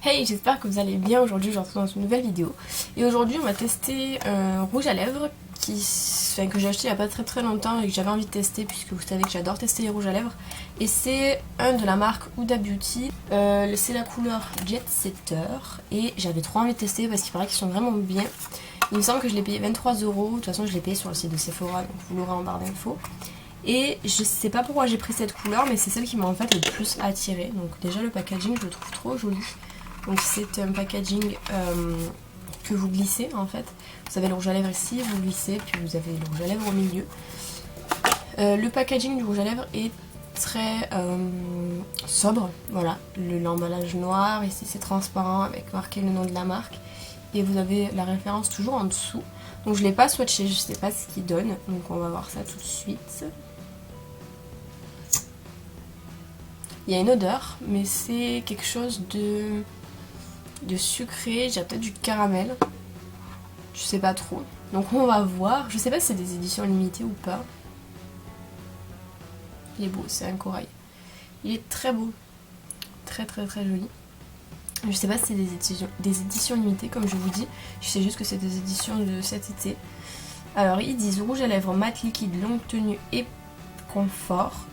Hey, j'espère que vous allez bien. Aujourd'hui je vous retrouve dans une nouvelle vidéo. Et aujourd'hui on va tester un rouge à lèvres que j'ai acheté il n'y a pas très longtemps et que j'avais envie de tester puisque vous savez que j'adore tester les rouges à lèvres. Et c'est un de la marque Huda Beauty. C'est la couleur Jet Setter et j'avais trop envie de tester parce qu'il paraît qu'ils sont vraiment bien. Il me semble que je l'ai payé 23 €. De toute façon je l'ai payé sur le site de Sephora, donc vous l'aurez en barre d'infos. Et je sais pas pourquoi j'ai pris cette couleur, mais c'est celle qui m'a en fait le plus attirée. Donc déjà le packaging je le trouve trop joli. Donc c'est un packaging que vous glissez en fait. Vous avez le rouge à lèvres ici, vous glissez, puis vous avez le rouge à lèvres au milieu. Le packaging du rouge à lèvres est très sobre, voilà. L'emballage noir, ici c'est transparent avec marqué le nom de la marque. Et vous avez la référence toujours en dessous. Donc je ne l'ai pas swatché, je ne sais pas ce qu'il donne. Donc on va voir ça tout de suite. Il y a une odeur, mais c'est quelque chose de sucré, j'ai peut-être du caramel. Je sais pas trop. Donc on va voir. Je sais pas si c'est des éditions limitées ou pas. Il est beau, c'est un corail. Il est très beau. Très joli. Je sais pas si c'est des éditions limitées comme je vous dis. Je sais juste que c'est des éditions de cet été. Alors ils disent rouge à lèvres mat liquide, longue tenue et confort.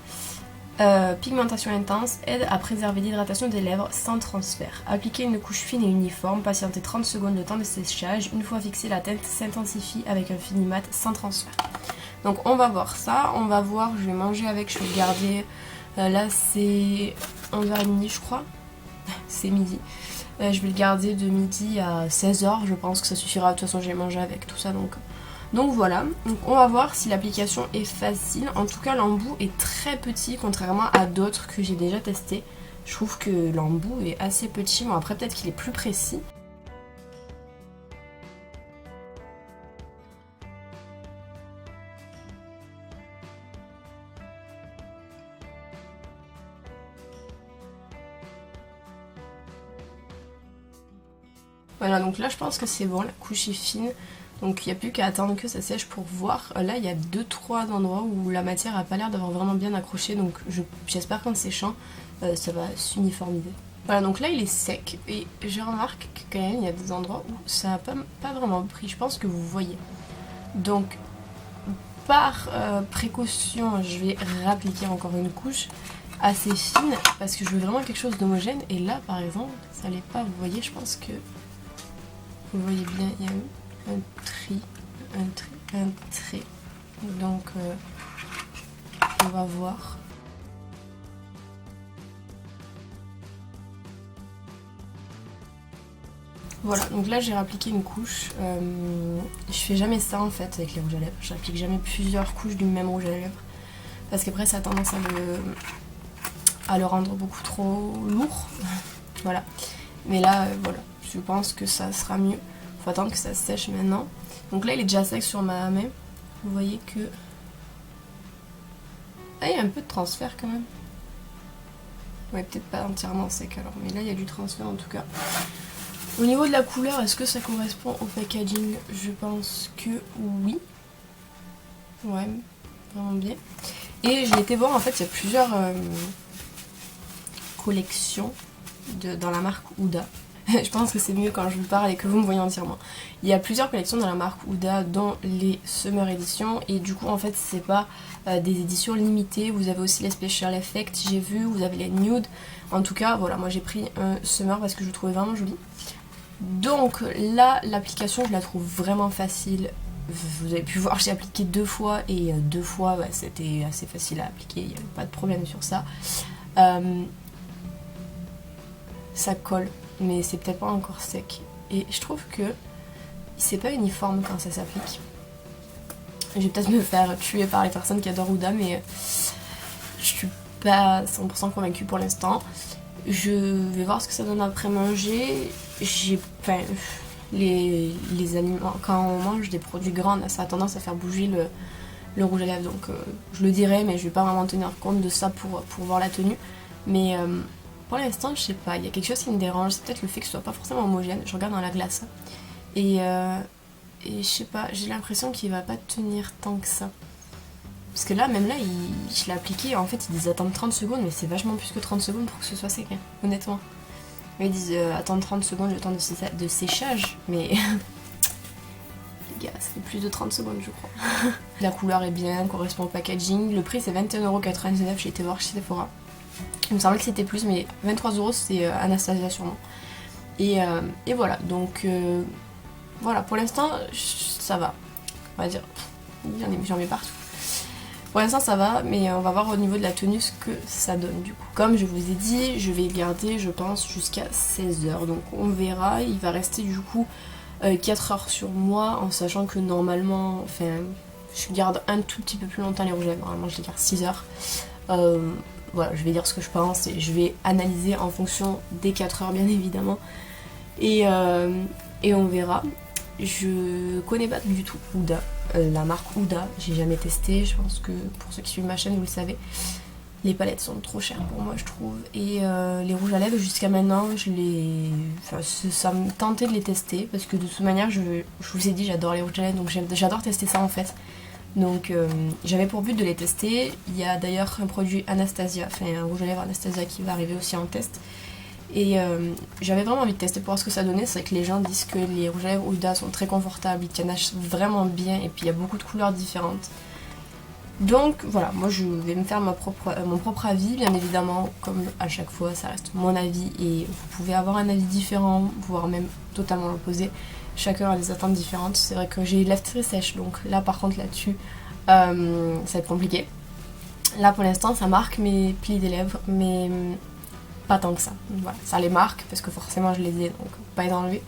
Pigmentation intense, aide à préserver l'hydratation des lèvres sans transfert. Appliquez une couche fine et uniforme, patientez 30 secondes le temps de séchage. Une fois fixée, la teinte s'intensifie avec un fini mat sans transfert. Donc on va voir ça, on va voir, je vais manger avec, je vais le garder. Là c'est 11h30 je crois, c'est midi. Je vais le garder de midi à 16h, je pense que ça suffira, de toute façon j'ai mangé avec tout ça donc voilà, donc on va voir si l'application est facile. En tout cas l'embout est très petit contrairement à d'autres que j'ai déjà testé. Je trouve que l'embout est assez petit, bon après peut-être qu'il est plus précis. Voilà, donc là je pense que c'est bon, la couche est fine. Donc il n'y a plus qu'à attendre que ça sèche pour voir. Là il y a 2-3 endroits où la matière n'a pas l'air d'avoir vraiment bien accroché. Donc j'espère qu'en séchant ça va s'uniformiser. Voilà, donc là il est sec. Et je remarque que quand même il y a des endroits où ça n'a pas vraiment pris. Je pense que vous voyez. Donc par précaution je vais réappliquer encore une couche assez fine. Parce que je veux vraiment quelque chose d'homogène. Et là par exemple ça l'est pas. Vous voyez, je pense que vous voyez bien, il y a eu un trait. Donc on va voir. Voilà, donc là j'ai réappliqué une couche. Je fais jamais ça en fait avec les rouges à lèvres. J'applique jamais plusieurs couches du même rouge à lèvres. Parce qu'après ça a tendance à le rendre beaucoup trop lourd. Voilà. Mais là, voilà, je pense que ça sera mieux. Faut attendre que ça sèche maintenant. Donc là il est déjà sec sur ma main. Vous voyez que... Ah, il y a un peu de transfert quand même. Ouais, peut-être pas entièrement sec alors, mais là il y a du transfert en tout cas. Au niveau de la couleur, est-ce que ça correspond au packaging? Je pense que oui. Ouais, vraiment bien. Et j'ai été voir, en fait il y a plusieurs collections dans la marque Huda. Je pense que c'est mieux quand je vous parle et que vous me voyez entièrement. Il y a plusieurs collections dans la marque Huda, dont les Summer Edition. Et du coup, en fait, c'est pas des éditions limitées. Vous avez aussi les Special Effects, j'ai vu. Vous avez les Nude. En tout cas, voilà, moi j'ai pris un Summer parce que je le trouvais vraiment joli. Donc là, l'application, je la trouve vraiment facile. Vous avez pu voir, j'ai appliqué 2 fois. Et 2 fois, bah, c'était assez facile à appliquer. Il n'y avait pas de problème sur ça. Ça colle. Mais c'est peut-être pas encore sec. Et je trouve que c'est pas uniforme quand ça s'applique. Je vais peut-être me faire tuer par les personnes qui adorent Huda, mais je suis pas 100% convaincue pour l'instant. Je vais voir ce que ça donne après manger. Les aliments, quand on mange des produits gras, ça a tendance à faire bouger le rouge à lèvres. Donc je le dirai, mais je vais pas vraiment tenir compte de ça pour voir la tenue. Mais... pour l'instant, je sais pas, il y a quelque chose qui me dérange, c'est peut-être le fait que ce soit pas forcément homogène. Je regarde dans la glace et je sais pas, j'ai l'impression qu'il va pas tenir tant que ça. Parce que là, même là, je l'ai appliqué, en fait, ils disent attendre 30 secondes, mais c'est vachement plus que 30 secondes pour que ce soit sec, hein, honnêtement. Ils disent attendre 30 secondes le temps de séchage, mais les gars, ça fait plus de 30 secondes je crois. La couleur est bien, correspond au packaging. Le prix c'est 21,99€, j'ai été voir chez Sephora. Il me semblait que c'était plus, mais 23€ c'est Anastasia sûrement. Et voilà, donc voilà, pour l'instant ça va. On va dire, j'en mets partout. Pour l'instant ça va, mais on va voir au niveau de la tenue ce que ça donne du coup. Comme je vous ai dit, je vais garder je pense jusqu'à 16h, donc on verra. Il va rester du coup 4 heures sur moi, en sachant que normalement, enfin, je garde un tout petit peu plus longtemps les rouges à lèvres, normalement je les garde 6 heures. Voilà, je vais dire ce que je pense et je vais analyser en fonction des 4 heures bien évidemment. Et on verra. Je connais pas du tout Huda, la marque Huda, j'ai jamais testé, je pense que pour ceux qui suivent ma chaîne vous le savez. Les palettes sont trop chères pour moi je trouve. Et les rouges à lèvres jusqu'à maintenant ça me tentait de les tester parce que de toute manière je vous ai dit j'adore les rouges à lèvres, donc j'adore tester ça en fait. Donc j'avais pour but de les tester. Il y a d'ailleurs un produit Anastasia, enfin un rouge à lèvres Anastasia qui va arriver aussi en test. Et j'avais vraiment envie de tester pour voir ce que ça donnait. C'est vrai que les gens disent que les rouges à lèvres Huda sont très confortables, ils tiennent vraiment bien et puis il y a beaucoup de couleurs différentes. Donc voilà, moi je vais me faire mon propre avis, bien évidemment, comme à chaque fois ça reste mon avis et vous pouvez avoir un avis différent, voire même totalement l'opposé. Chacun a des attentes différentes. C'est vrai que j'ai les lèvres très sèches, donc là par contre là-dessus ça va être compliqué. Là pour l'instant ça marque mes plis des lèvres, mais pas tant que ça. Voilà, ça les marque parce que forcément je les ai, donc pas les enlever,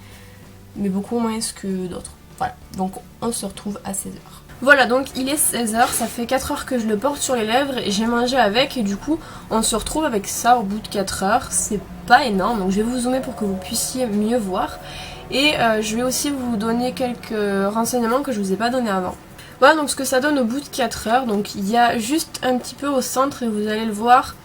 mais beaucoup moins que d'autres. Voilà, donc on se retrouve à 16h. Voilà, donc il est 16h, ça fait 4 heures que je le porte sur les lèvres et j'ai mangé avec et du coup on se retrouve avec ça au bout de 4 heures. C'est pas énorme, donc je vais vous zoomer pour que vous puissiez mieux voir. Et je vais aussi vous donner quelques renseignements que je vous ai pas donné avant. Voilà donc ce que ça donne au bout de 4 heures. Donc il y a juste un petit peu au centre et vous allez le voir.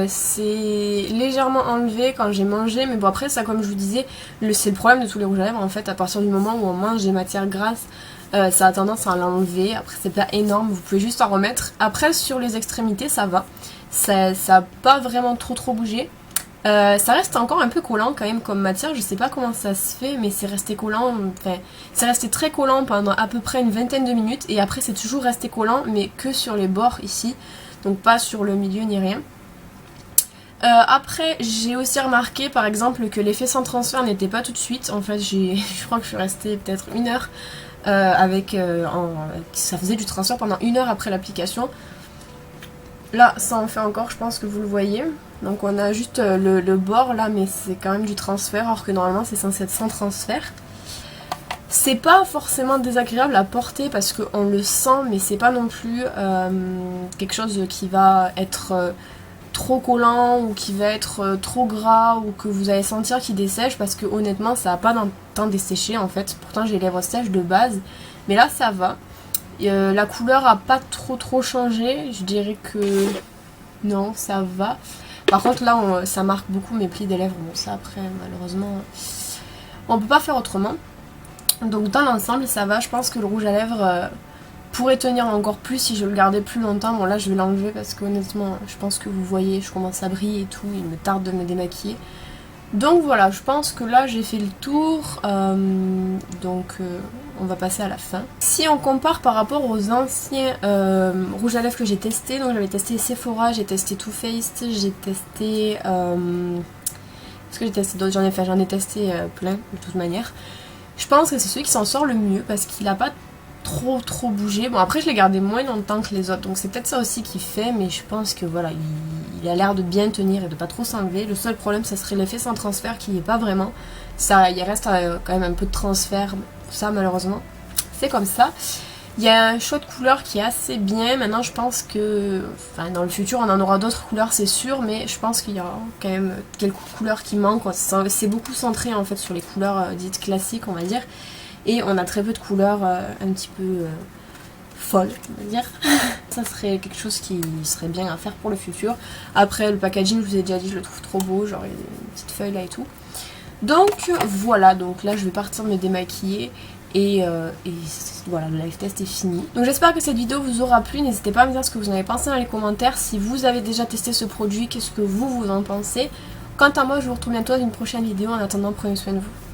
C'est légèrement enlevé quand j'ai mangé, mais bon après ça comme je vous disais, c'est le problème de tous les rouges à lèvres en fait. À partir du moment où on mange des matières grasses, ça a tendance à l'enlever. Après c'est pas énorme, vous pouvez juste en remettre. Après sur les extrémités ça va, ça a pas vraiment trop bougé. Ça reste encore un peu collant quand même comme matière, je sais pas comment ça se fait mais c'est resté collant, enfin c'est resté très collant pendant à peu près une vingtaine de minutes et après c'est toujours resté collant mais que sur les bords ici, donc pas sur le milieu ni rien. Après j'ai aussi remarqué par exemple que l'effet sans transfert n'était pas tout de suite, en fait je crois que je suis restée peut-être 1 heure ça faisait du transfert pendant 1 heure après l'application. Là ça en fait encore, je pense que vous le voyez, donc on a juste le bord là mais c'est quand même du transfert alors que normalement c'est censé être sans transfert. C'est pas forcément désagréable à porter parce qu'on le sent mais c'est pas non plus quelque chose qui va être trop collant ou qui va être trop gras ou que vous allez sentir qui dessèche parce que honnêtement ça n'a pas dans le temps desséché en fait. Pourtant j'ai les lèvres sèches de base mais là ça va. La couleur a pas trop changé, je dirais que non ça va. Par contre là ça marque beaucoup mes plis des lèvres, bon ça après malheureusement on peut pas faire autrement. Donc dans l'ensemble ça va, je pense que le rouge à lèvres pourrait tenir encore plus si je le gardais plus longtemps. Bon là je vais l'enlever parce que honnêtement je pense que vous voyez je commence à briller et tout, il me tarde de me démaquiller. Donc voilà, je pense que là j'ai fait le tour, on va passer à la fin. Si on compare par rapport aux anciens rouges à lèvres que j'ai testés, donc j'avais testé Sephora, j'ai testé Too Faced, j'ai testé... Est-ce que j'ai testé d'autres? J'en ai testé plein de toute manière. Je pense que c'est celui qui s'en sort le mieux parce qu'il a pas trop bougé. Bon après je l'ai gardé moins longtemps que les autres donc c'est peut-être ça aussi qui fait, mais je pense que voilà il a l'air de bien tenir et de pas trop s'enlever. Le seul problème ça serait l'effet sans transfert qui n'est pas vraiment. Ça, il reste quand même un peu de transfert, ça malheureusement c'est comme ça. Il y a un choix de couleur qui est assez bien. Maintenant je pense que dans le futur on en aura d'autres couleurs c'est sûr, mais je pense qu'il y aura quand même quelques couleurs qui manquent. C'est beaucoup centré en fait sur les couleurs dites classiques on va dire. Et on a très peu de couleurs un petit peu folles, on va dire. Ça serait quelque chose qui serait bien à faire pour le futur. Après, le packaging, je vous ai déjà dit, je le trouve trop beau. Genre, il y a des petites feuilles là et tout. Donc, voilà. Donc là, je vais partir me démaquiller. Et voilà, le live test est fini. Donc j'espère que cette vidéo vous aura plu. N'hésitez pas à me dire ce que vous en avez pensé dans les commentaires. Si vous avez déjà testé ce produit, qu'est-ce que vous en pensez? Quant à moi, je vous retrouve bientôt dans une prochaine vidéo. En attendant, prenez soin de vous.